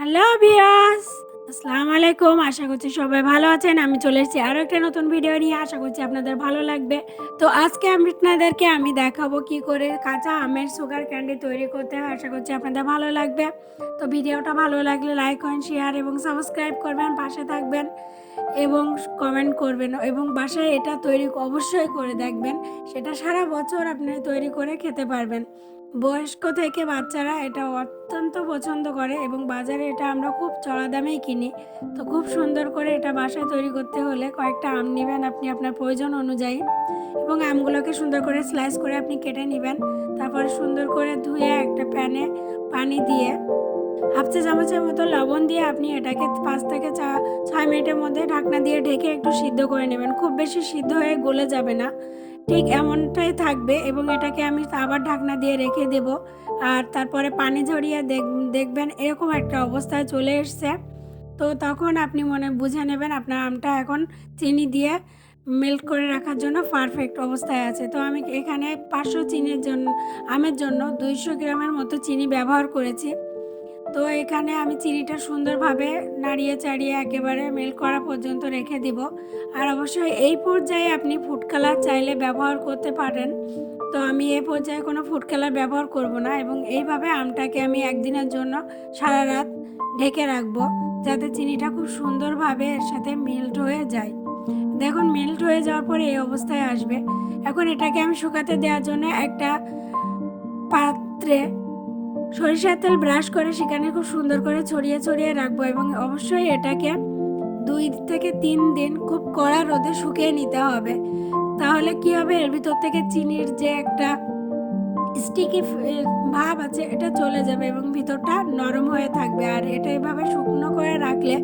Hello viewers, আসসালামু আলাইকুম। আশা করছি সবাই ভালো আছেন। আমি চলে এসেছি আরও একটা নতুন ভিডিও নিয়ে। আশা করছি আপনাদের ভালো লাগবে। তো আজকে আপনাদেরকে আমি দেখাবো কি করে কাঁচা আমের সুগার ক্যান্ডি তৈরি করতে হয়। আশা করছি আপনাদের ভালো লাগবে। তো ভিডিওটা ভালো লাগলে লাইক করেন, শেয়ার এবং সাবস্ক্রাইব করবেন, পাশে থাকবেন এবং কমেন্ট করবেন এবং বাসায় এটা তৈরি অবশ্যই করে দেখবেন। সেটা সারা বছর আপনি তৈরি করে খেতে পারবেন। বয়স্ক থেকে বাচ্চারা এটা অত্যন্ত পছন্দ করে এবং বাজারে এটা আমরা খুব চড়া দামেই কিনি। তো খুব সুন্দর করে এটা বাসায় তৈরি করতে হলে কয়েকটা আম নেবেন আপনি আপনার প্রয়োজন অনুযায়ী এবং আমগুলোকে সুন্দর করে স্লাইস করে আপনি কেটে নেবেন। তারপরে সুন্দর করে ধুয়ে একটা প্যানে পানি দিয়ে হাফ চা চামচের মতো লবণ দিয়ে আপনি এটাকে 5 থেকে 6 মিনিটের মধ্যে ঢাকনা দিয়ে ঢেকে একটু সিদ্ধ করে নেবেন। খুব বেশি সিদ্ধ হয়ে গলে যাবে না, ঠিক এমনটাই থাকবে এবং এটাকে আমি আবার ঢাকনা দিয়ে রেখে দেব। আর তারপরে পানি ঝরিয়ে দেখবেন এরকম একটা অবস্থায় চলে এসছে। তো তখন আপনি মনে বুঝে নেবেন আপনার আমটা এখন চিনি দিয়ে মেল্ট করে রাখার জন্য পারফেক্ট অবস্থায় আছে। তো আমি এখানে 500 চিনির জন্য আমের জন্য 200 গ্রামের মতো চিনি ব্যবহার করেছি। তো এখানে আমি চিনিটা সুন্দরভাবে নাড়িয়ে চাড়িয়ে একেবারে মেল্ট করা পর্যন্ত রেখে দিব। আর অবশ্যই এই পর্যায়ে আপনি ফুড কালার চাইলে ব্যবহার করতে পারেন। তো আমি এই পর্যায়ে কোনো ফুড কালার ব্যবহার করব না এবং এইভাবে আমটাকে আমি একদিনের জন্য সারা রাত ঢেকে রাখবো, যাতে চিনিটা খুব সুন্দরভাবে এর সাথে মেল্ট হয়ে যায়। দেখুন মেল্ট হয়ে যাওয়ার পরে এই অবস্থায় আসবে। এখন এটাকে আমি শুকাতে দেওয়ার জন্য একটা পাত্রে সরিষার তেল ব্রাশ করে সেখানে খুব সুন্দর করে ছড়িয়ে ছড়িয়ে রাখবো এবং অবশ্যই এটাকে 2 থেকে 3 দিন খুব কড়া রোদে শুকিয়ে নিতে হবে। তাহলে কি হবে, এর ভিতর থেকে চিনির যে একটা স্টিকি ভাব আছে এটা চলে যাবে এবং ভিতরটা নরম হয়ে থাকবে। আর এটা এভাবে শুকনো করে রাখলে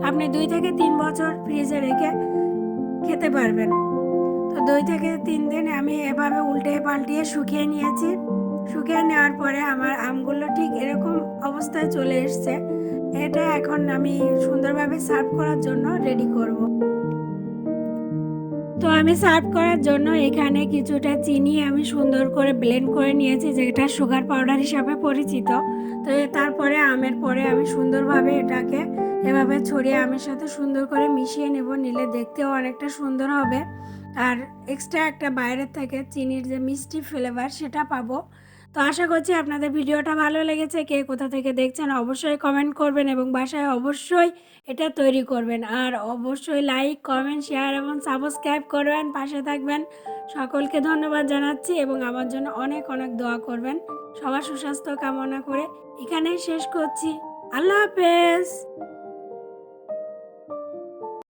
আপনি 2 থেকে 3 বছর ফ্রিজে রেখে খেতে পারবেন। তো 2 থেকে 3 দিন আমি এভাবে উল্টে পাল্টিয়ে শুকিয়ে নিয়েছি। শুকিয়ে নেওয়ার পরে আমার আমগুলো ঠিক এরকম অবস্থায় চলে এসছে। এটা এখন আমি সুন্দরভাবে সার্ভ করার জন্য রেডি করব। তো আমি সার্ভ করার জন্য এখানে কিছুটা চিনি আমি সুন্দর করে ব্লেন্ড করে নিয়েছি, যেটা সুগার পাউডার হিসাবে পরিচিত। তো তারপরে আমের পরে আমি সুন্দরভাবে এটাকে এভাবে ছড়িয়ে আমের সাথে সুন্দর করে মিশিয়ে নেব, নিলে দেখতেও অনেকটা সুন্দর হবে। আর এক্সট্রা একটা বাইরের থেকে চিনির যে মিষ্টি ফ্লেভার সেটা পাবো। তো আশা করছি আপনাদের ভিডিওটা ভালো লেগেছে। কে কোথা থেকে দেখছেন অবশ্যই কমেন্ট করবেন এবং বাসায় অবশ্যই এটা তৈরি করবেন। আর অবশ্যই লাইক কমেন্ট শেয়ার এবং সাবস্ক্রাইব করবেন, পাশে থাকবেন। সকলকে ধন্যবাদ জানাচ্ছি এবং আমার জন্য অনেক অনেক দোয়া করবেন। সবার সুস্বাস্থ্য কামনা করে এখানেই শেষ করছি। আল্লাহ হাফেজ।